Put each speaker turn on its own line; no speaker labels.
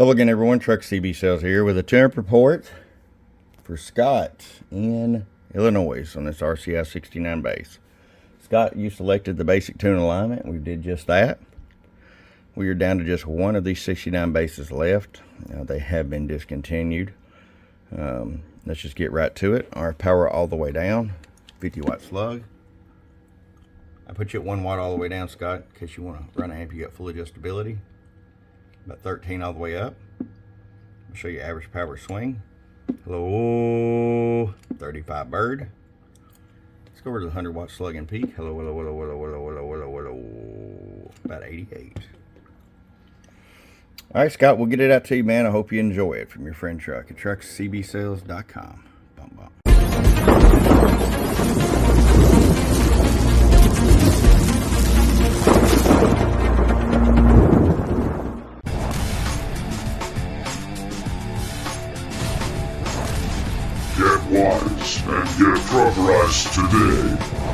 Hello again, everyone. Truck CB Sales here with a temp report for Scott in Illinois on this RCI 69 base. Scott, you selected the basic tune alignment. We did just that. We are down to just one of these 69 bases left. They have been discontinued. Let's just get right to it. Our power all the way down, 50 watt slug. I put you at 1 watt all the way down, Scott, in case you want to run an amp. You got full adjustability. About 13 all the way up. I'll show you average power swing. Hello, 35 bird. Let's go over to the 100 watt slug and peak. Hello, hello, hello, hello, hello, hello, hello, hello. About 88. All right, Scott, we'll get it out to you, man. I hope you enjoy it from your friend Truck at truckcbsales.com. Bum, bum.
Get wise and get truckerized today.